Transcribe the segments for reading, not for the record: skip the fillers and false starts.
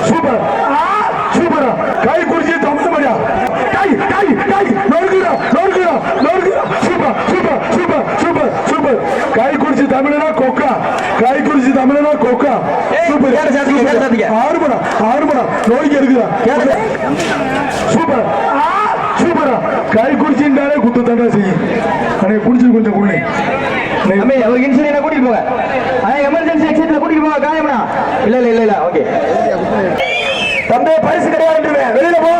super super கை குடிச்சு தமிழ் மடியா கை கை கை நொறுக்குறா நொறுக்குறா நொறுக்குறா super super super super super கை குடிச்சு தமிழனா கொக்கா கை குடிச்சு தமிழனா கொக்கா சூப்பர் ஆறுமடா நோய்க்கு இருக்குதா சூப்பர் சூப்பரா கை குடிச்சுட்டாலே குத்து தண்டா செய்யும் அன்னைக்கு குடிச்சு கொஞ்சம் குள்ளே இன்சூரன்ஸ் கூட்டிட்டு போங்க எமர்ஜென்சி எக்ஸிட்ல கூட்டிட்டு போங்க காயம்னா இல்ல ஓகே தம்பி பரிசு கிடையாது வெளியில போ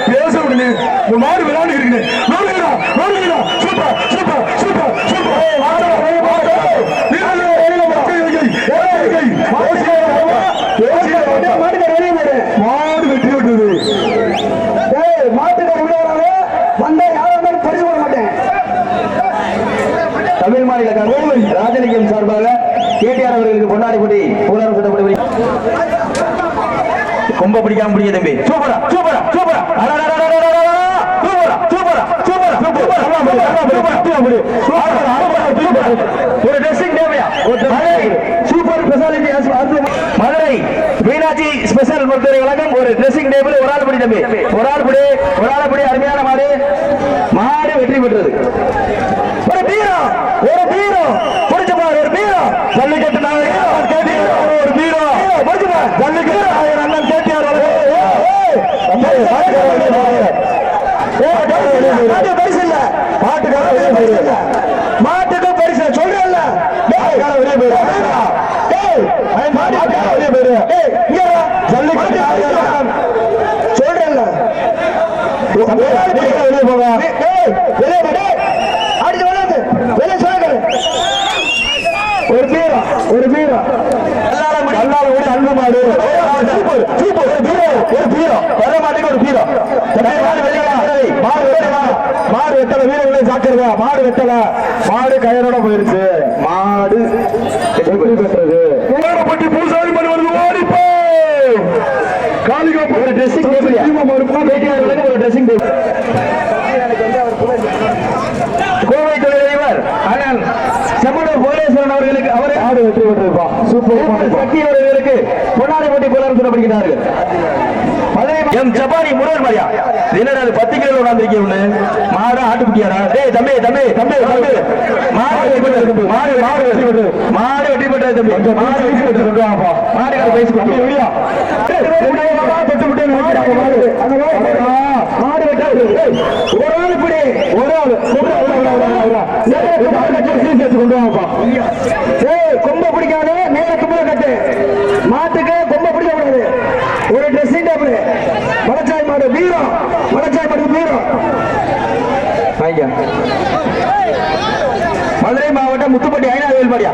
பேச உடனே மாடு விளையாண்டு இருக்கேன் சூப்பர் சூப்பர் சூப்பர் சூப்பர் மாடு வெற்றி விட்டது மாட்டுக்கார உள்ளவராக வந்தா யாரும் பரிசு போட மாட்டேன் தமிழ் மாநில ராஜலிங்கம் சார்பாக கேடிஆர் அவர்களுக்கு பொன்னாடி போட்டி புகழாரம் சொல்லப்படும் கொம்ப பிடிக்காம பிடிக்க தம்பி சூப்பரா சூப்பரா சூப்பரா ஒரு ட்ரெஸ்ஸிங் தேவையா super speciality Madurai Meenakshi special மருத்துவரை வழங்கும் ஒரு ட்ரெஸ்ஸிங் டேபிள் ஒரு ஆள் படி தம்பி ஒரு ஆள் படி அருமையான மாடு மாடு வெற்றி பெற்றது ஒரு பீரோ புடிச்சு பாரு ஒரு பீரோ ஜல்லிக்கட்டு ஒரு பீரோ புடிச்சு பாரு ஜல்லிக்கட்டு அண்ணன் கேட்டியார் பரிசு இல்ல மாட்டுக்கு பரிசு சொல்றேன்ல சொல்றேன்ல ஒரு பீரோ அன்பு மாடு ஒரு பீரோ வர மாட்டேங்க ஒரு பீரோ மாடு வெட்டல வீரர்களை சாக்கிறதா மாடு வெட்டல மாடு கயரோட போயிருச்சு மாடு வெற்றி பெற்றது பூசாரி மணி வருது ஓடிப்போ காலிகா ஒரு ட்ரெஸ்ஸிங் டேபிள் ஒரு ட்ரெஸ்ஸிங் டேபிள் கோவை தொழிலதிபர் அண்ணன் செம்மனூர் புவனேஸ்வரன் அவர்களுக்கு அவரை ஆடு வெற்றி பெற்றிருப்பான் சூப்பர் சக்தி அவர்களுக்கு பொன்னாடி போட்டி புலர் சொல்லப்படுகிறார்கள் எம் ஜப்பானி முருகன் மரியா என்னடா 10 கிலோ உணர்ந்திருக்கீங்க ஒண்ணு மாடு ஆட்டுக்குட்டியாரா டேய் தம்பி மாடு வெற்றி பெற்றது தம்பி மாடு வெற்றி பெற்று கொண்டு வாப்பா மாடு கடை பேசி கொண்டு விடியா தொட்டு விட்டு மாடு வெட்டாது ஒரு ஆள் இப்படி ஒரு ஆள் கொண்டு வாப்பா கொம்ப பிடிக்காது நேர கும்பல கட்டு மாட்டுக்கு கொம்ப பிடிக்க கூடாது ஒரு ட்ரெஸ்ஸிங் டேபிள் மலைச்சாய் மாடு வீரம் மதுரை மாவட்டம் முத்துப்பட்டி ஐநா வேல்பாடியா